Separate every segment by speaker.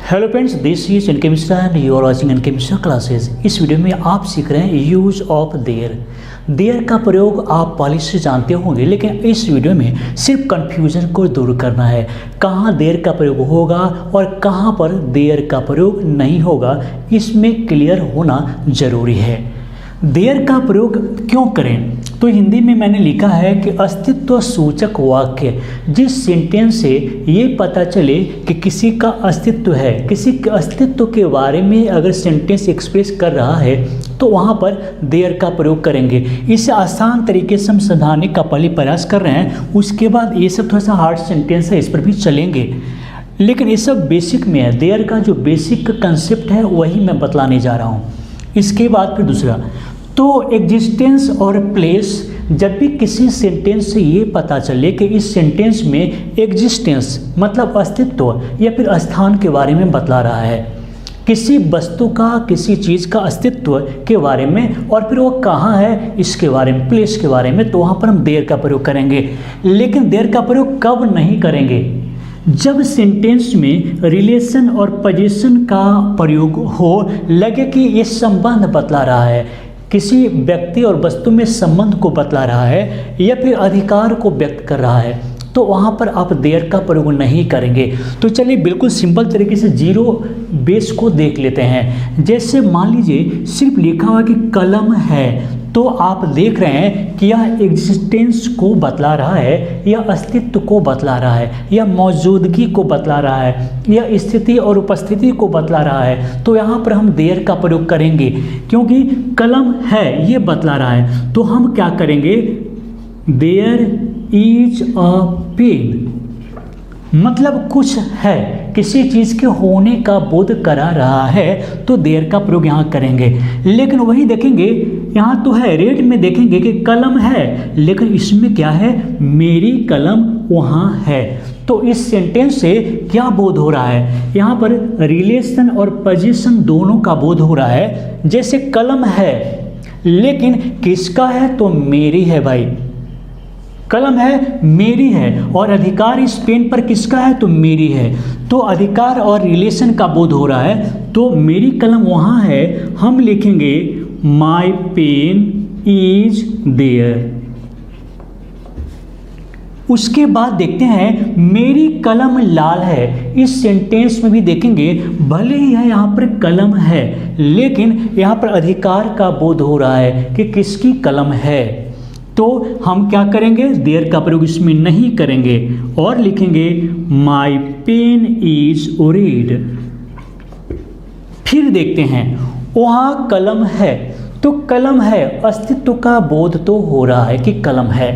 Speaker 1: Hello friends, this is NK Mishra and you are watching NK Mishra classes. इस video में आप सीख रहे हैं यूज ऑफ देयर का प्रयोग आप पहले से जानते होंगे, लेकिन इस वीडियो में सिर्फ कन्फ्यूजन को दूर करना है। कहाँ देयर का प्रयोग होगा और कहाँ पर देयर का प्रयोग नहीं होगा, इसमें क्लियर होना ज़रूरी है। देयर का प्रयोग क्यों करें, तो हिंदी में मैंने लिखा है कि अस्तित्व सूचक वाक्य, जिस सेंटेंस से ये पता चले कि किसी का अस्तित्व है, किसी के अस्तित्व के बारे में अगर सेंटेंस एक्सप्रेस कर रहा है तो वहाँ पर देयर का प्रयोग करेंगे। इसे आसान तरीके से हम समझाने का पहले प्रयास कर रहे हैं, उसके बाद ये सब थोड़ा सा हार्ड सेंटेंस है, इस पर भी चलेंगे, लेकिन ये सब बेसिक में है। देयर का जो बेसिक कंसेप्ट है वही मैं बतलाने जा रहा हूँ। इसके बाद फिर दूसरा, तो एग्जिस्टेंस और प्लेस, जब भी किसी सेंटेंस से ये पता चले कि इस सेंटेंस में एग्जिस्टेंस मतलब अस्तित्व या फिर स्थान के बारे में बतला रहा है, किसी वस्तु का, किसी चीज़ का अस्तित्व के बारे में, और फिर वो कहाँ है इसके बारे में, प्लेस के बारे में, तो वहाँ पर हम देयर का प्रयोग करेंगे। लेकिन देयर का प्रयोग कब नहीं करेंगे, जब सेंटेंस में रिलेशन और पोजीशन का प्रयोग हो, लगे कि ये संबंध बतला रहा है, किसी व्यक्ति और वस्तु में संबंध को बतला रहा है या फिर अधिकार को व्यक्त कर रहा है, तो वहाँ पर आप देयर का प्रयोग नहीं करेंगे। तो चलिए बिल्कुल सिंपल तरीके से जीरो बेस को देख लेते हैं। जैसे मान लीजिए सिर्फ लिखा हुआ कि कलम है, तो आप देख रहे हैं कि यह एग्जिस्टेंस को बतला रहा है या अस्तित्व को बतला रहा है या मौजूदगी को बतला रहा है या स्थिति और उपस्थिति को बतला रहा है, तो यहाँ पर हम देयर का प्रयोग करेंगे। क्योंकि कलम है ये बतला रहा है, तो हम क्या करेंगे, देयर इज अ पेन, मतलब कुछ है, किसी चीज़ के होने का बोध करा रहा है, तो देयर का प्रयोग यहाँ करेंगे। लेकिन वही देखेंगे, यहाँ तो है रेड में देखेंगे कि कलम है, लेकिन इसमें क्या है, मेरी कलम वहाँ है, तो इस सेंटेंस से क्या बोध हो रहा है, यहाँ पर रिलेशन और पोजीशन दोनों का बोध हो रहा है। जैसे कलम है लेकिन किसका है, तो मेरी है भाई, कलम है मेरी है, और अधिकार इस पेन पर किसका है, तो मेरी है, तो अधिकार और रिलेशन का बोध हो रहा है, तो मेरी कलम वहाँ है, हम लिखेंगे माई पेन इज देयर। उसके बाद देखते हैं मेरी कलम लाल है। इस सेंटेंस में भी देखेंगे भले ही है यहाँ पर कलम है, लेकिन यहाँ पर अधिकार का बोध हो रहा है कि किसकी कलम है, तो हम क्या करेंगे, देयर का प्रयोग इसमें नहीं करेंगे और लिखेंगे माई पेन इज रेड। फिर देखते हैं वहाँ कलम है, तो कलम है, अस्तित्व का बोध तो हो रहा है कि कलम है,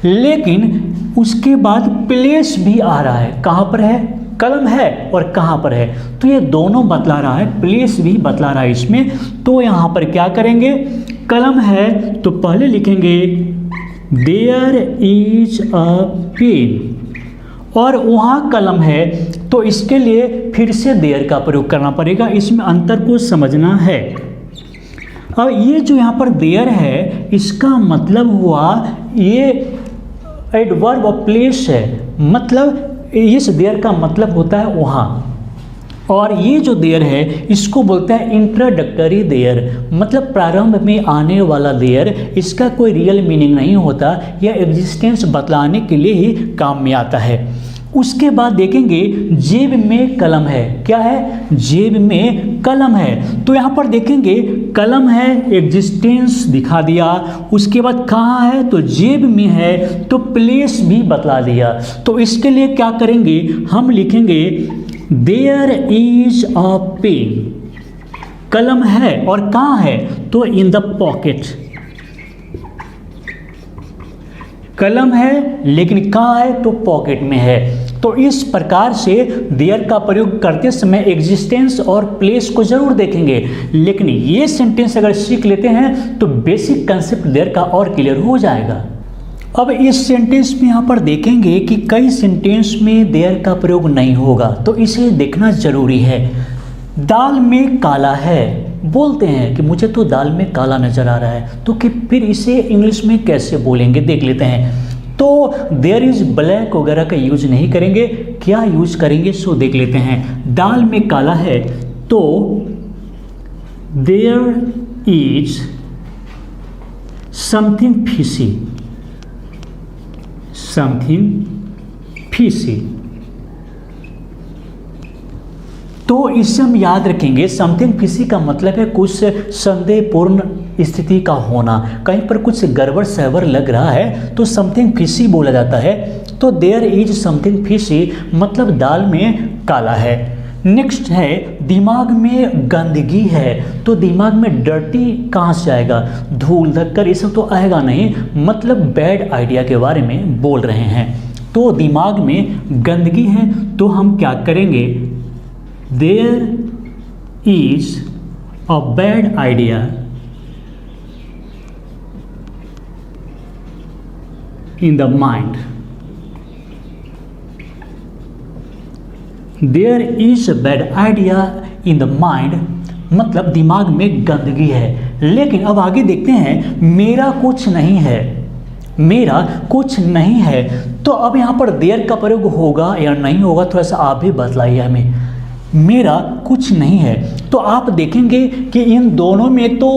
Speaker 1: लेकिन उसके बाद प्लेस भी आ रहा है, कहाँ पर है, कलम है और कहाँ पर है, तो ये दोनों बतला रहा है, प्लेस भी बतला रहा है इसमें। तो यहाँ पर क्या करेंगे, कलम है तो पहले लिखेंगे देयर इज अ पेन, और वहाँ कलम है, तो इसके लिए फिर से देयर का प्रयोग करना पड़ेगा, इसमें अंतर को समझना है। अब ये जो यहाँ पर देयर है, इसका मतलब हुआ ये एडवर्ब ऑफ प्लेस है, मतलब इस देयर का मतलब होता है वहाँ, और ये जो देयर है इसको बोलते हैं इंट्रोडक्टरी देयर, मतलब प्रारंभ में आने वाला देयर। इसका कोई रियल मीनिंग नहीं होता, यह एग्जिस्टेंस बतलाने के लिए ही काम में आता है। उसके बाद देखेंगे जेब में कलम है, क्या है, जेब में कलम है, तो यहाँ पर देखेंगे कलम है, एग्जिस्टेंस दिखा दिया, उसके बाद कहाँ है, तो जेब में है, तो प्लेस भी बतला दिया। तो इसके लिए क्या करेंगे, हम लिखेंगे देयर इज अ पेन, कलम है और कहाँ है, तो इन द पॉकेट, कलम है लेकिन कहाँ है, तो पॉकेट में है। तो इस प्रकार से देयर का प्रयोग करते समय एग्जिस्टेंस और प्लेस को जरूर देखेंगे, लेकिन ये सेंटेंस अगर सीख लेते हैं तो बेसिक कंसेप्ट देयर का और क्लियर हो जाएगा। अब इस सेंटेंस में यहाँ पर देखेंगे कि कई सेंटेंस में देयर का प्रयोग नहीं होगा, तो इसे देखना जरूरी है। दाल में काला है, बोलते हैं कि मुझे तो दाल में काला नजर आ रहा है, तो कि फिर इसे इंग्लिश में कैसे बोलेंगे देख लेते हैं। तो देयर इज ब्लैक वगैरह का यूज नहीं करेंगे। क्या यूज करेंगे सो देख लेते हैं। दाल में काला है तो there is something fishy, something fishy. तो इससे हम याद रखेंगे समथिंग फिशी का मतलब है कुछ संदेहपूर्ण स्थिति का होना, कहीं पर कुछ गड़बड़ सहवर लग रहा है तो समथिंग फिशी बोला जाता है। तो देयर इज समथिंग फिशी मतलब दाल में काला है। नेक्स्ट है दिमाग में गंदगी है, तो दिमाग में डर्टी कहाँ से आएगा, धूल धक्कर ये सब तो आएगा नहीं, मतलब बैड आइडिया के बारे में बोल रहे हैं। तो दिमाग में गंदगी है तो हम क्या करेंगे, there is a bad idea in the mind, there is a bad idea in the mind मतलब दिमाग में गंदगी है। लेकिन अब आगे देखते हैं मेरा कुछ नहीं है, मेरा कुछ नहीं है। तो अब यहाँ पर देयर का प्रयोग होगा या नहीं होगा, थोड़ा सा आप भी बतलाइए हमें। मेरा कुछ नहीं है तो आप देखेंगे कि इन दोनों में तो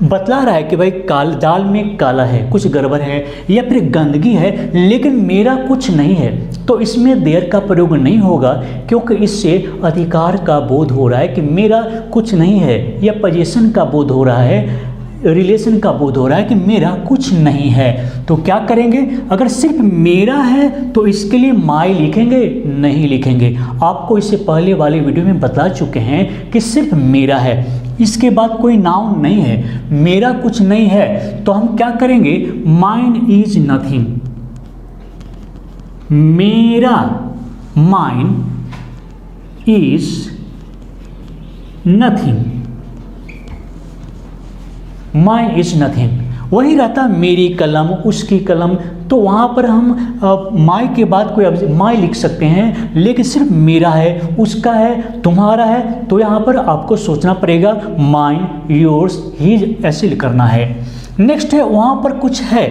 Speaker 1: बतला रहा है कि भाई दाल में काला है, कुछ गड़बड़ है या फिर गंदगी है, लेकिन मेरा कुछ नहीं है तो इसमें देयर का प्रयोग नहीं होगा, क्योंकि इससे अधिकार का बोध हो रहा है कि मेरा कुछ नहीं है, या पोजीशन का बोध हो रहा है, रिलेशन का बोध हो रहा है कि मेरा कुछ नहीं है। तो क्या करेंगे, अगर सिर्फ मेरा है तो इसके लिए माई लिखेंगे, नहीं लिखेंगे। आपको इससे पहले वाले वीडियो में बता चुके हैं कि सिर्फ मेरा है, इसके बाद कोई नाउन नहीं है, मेरा कुछ नहीं है। तो हम क्या करेंगे, माइन इज नथिंग, मेरा mine is nothing, mine is nothing. वही रहता मेरी कलम, उसकी कलम, तो वहाँ पर हम माई के बाद कोई माई लिख सकते हैं, लेकिन सिर्फ मेरा है, उसका है, तुम्हारा है, तो यहाँ पर आपको सोचना पड़ेगा माइन, योर्स, हीज ऐसे करना है। नेक्स्ट है वहाँ पर कुछ है।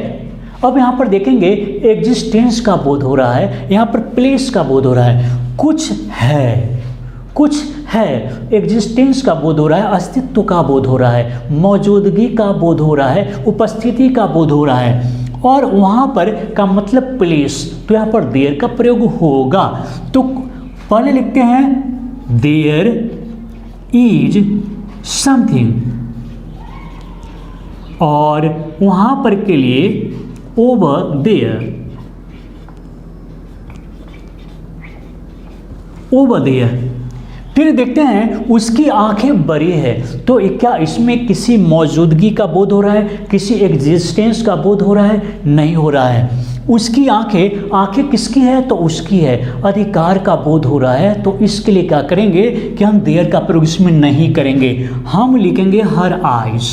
Speaker 1: अब यहाँ पर देखेंगे एग्जिस्टेंस का बोध हो रहा है, यहाँ पर प्लेस का बोध हो रहा है, कुछ है, कुछ है, एग्जिस्टेंस का बोध हो रहा है, अस्तित्व का बोध हो रहा है, मौजूदगी का बोध हो रहा है, उपस्थिति का बोध हो रहा है, और वहाँ पर का मतलब प्लेस, तो यहाँ पर देयर का प्रयोग होगा। तो पहले लिखते हैं देयर इज समथिंग, और वहाँ पर के लिए ओवर देयर, ओवर देयर। फिर देखते हैं उसकी आंखें बड़ी है, तो क्या इसमें किसी मौजूदगी का बोध हो रहा है, किसी एग्जिस्टेंस का बोध हो रहा है, नहीं हो रहा है। उसकी आंखें, आंखें किसकी है, तो उसकी है, अधिकार का बोध हो रहा है। तो इसके लिए क्या करेंगे कि हम देयर का प्रयोग इसमें नहीं करेंगे, हम लिखेंगे हर आइज,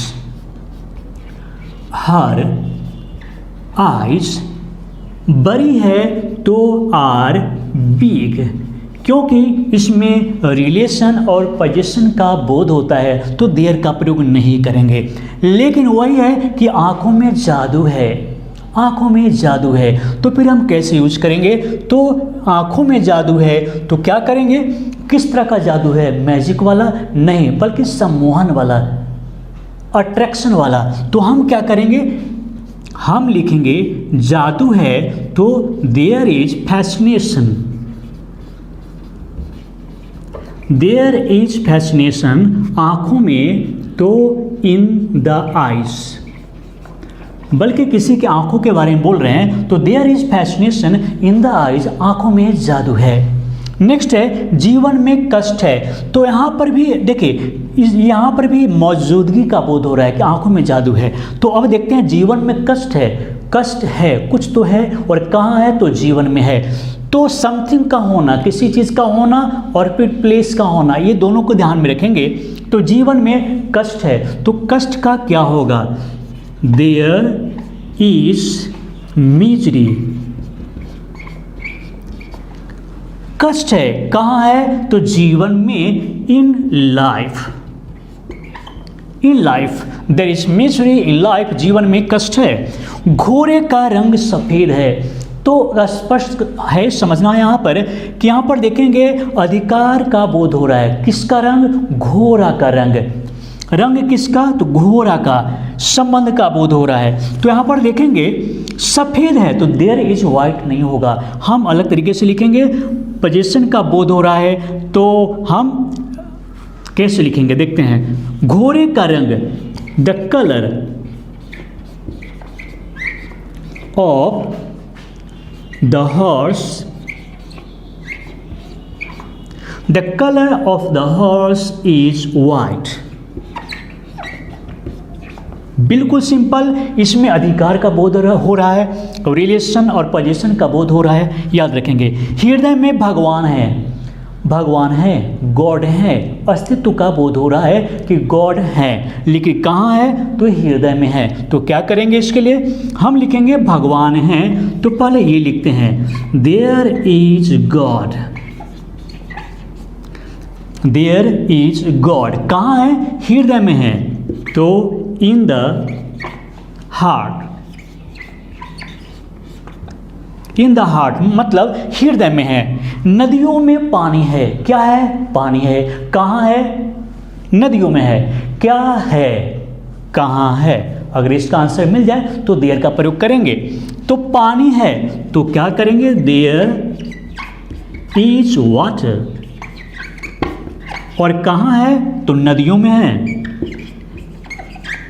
Speaker 1: हर आइज। बड़ी है तो आर बिग, क्योंकि इसमें रिलेशन और पोजीशन का बोध होता है तो देयर का प्रयोग नहीं करेंगे। लेकिन वही है कि आंखों में जादू है, आंखों में जादू है, तो फिर हम कैसे यूज करेंगे, तो आंखों में जादू है तो क्या करेंगे, किस तरह का जादू है, मैजिक वाला नहीं, बल्कि सम्मोहन वाला, अट्रैक्शन वाला। तो हम क्या करेंगे, हम लिखेंगे जादू है तो there is fascination, there is fascination, आंखों में तो इन द आइज, बल्कि किसी की आंखों के बारे में बोल रहे हैं तो there is fascination in the eyes, आंखों में जादू है। नेक्स्ट है जीवन में कष्ट है, तो यहाँ पर भी देखिए, यहाँ पर भी मौजूदगी का बोध हो रहा है कि आंखों में जादू है। तो अब देखते हैं जीवन में कष्ट है, कष्ट है, कुछ तो है, और कहाँ है, तो जीवन में है। तो समथिंग का होना, किसी चीज़ का होना, और फिर प्लेस का होना, ये दोनों को ध्यान में रखेंगे। तो जीवन में कष्ट है तो कष्ट का क्या होगा, देयर इज मिजरी, कष्ट है, कहाँ है, तो जीवन में, in life, in life there is misery, in life जीवन में कष्ट है। घोड़े का रंग सफ़ेद है, तो स्पष्ट है समझना यहाँ पर कि यहाँ पर देखेंगे अधिकार का बोध हो रहा है। किसका रंग? घोड़ा का रंग। रंग किसका? तो घोड़ा का। संबंध का बोध हो रहा है। तो यहाँ पर देखेंगे सफ़ेद है तो देयर इज वाइट नहीं होगा, हम अलग तरीके से लिखेंगे। पोजीशन का बोध हो रहा है तो हम कैसे लिखेंगे देखते हैं। घोड़े का रंग, the colour of the horse, the colour of the horse is white. बिल्कुल सिंपल, इसमें अधिकार का बोध हो रहा है, रिलेशन और पोजीशन का बोध हो रहा है, याद रखेंगे। हृदय में भगवान है, भगवान है, गॉड है, अस्तित्व का बोध हो रहा है कि गॉड है, लेकिन कहाँ है? तो हृदय में है। तो क्या करेंगे इसके लिए? हम लिखेंगे भगवान है, तो पहले ये लिखते हैं there is God, there is God. कहाँ है? हृदय में है, तो in the heart, in the heart मतलब हृदय में है। नदियों में पानी है, क्या है? पानी है। कहाँ है? नदियों में है। क्या है? कहाँ है? अगर इसका आंसर मिल जाए तो देयर का प्रयोग करेंगे। तो पानी है तो क्या करेंगे? There is water. और कहाँ है? तो नदियों में है,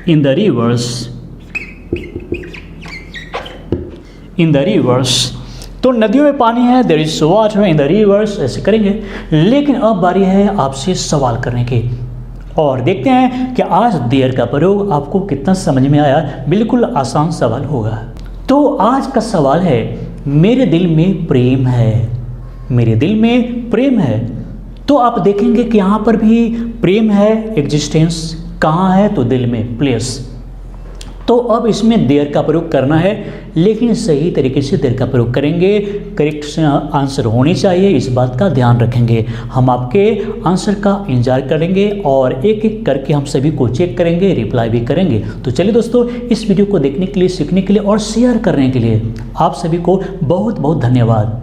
Speaker 1: in the rivers, in the rivers. तो नदियों में पानी है, there is water in the rivers, ऐसे करेंगे। लेकिन अब बारी है आपसे सवाल करने की, और देखते हैं कि आज देयर का प्रयोग आपको कितना समझ में आया। बिल्कुल आसान सवाल होगा। तो आज का सवाल है, मेरे दिल में प्रेम है, मेरे दिल में प्रेम है। तो आप देखेंगे कि यहाँ पर भी प्रेम है, एग्जिस्टेंस कहाँ है? तो दिल में, प्लेस। तो अब इसमें देयर का प्रयोग करना है, लेकिन सही तरीके से देयर का प्रयोग करेंगे। करेक्ट आंसर होनी चाहिए, इस बात का ध्यान रखेंगे। हम आपके आंसर का इंतजार करेंगे और एक एक करके हम सभी को चेक करेंगे, रिप्लाई भी करेंगे। तो चलिए दोस्तों, इस वीडियो को देखने के लिए, सीखने के लिए और शेयर करने के लिए आप सभी को बहुत बहुत धन्यवाद।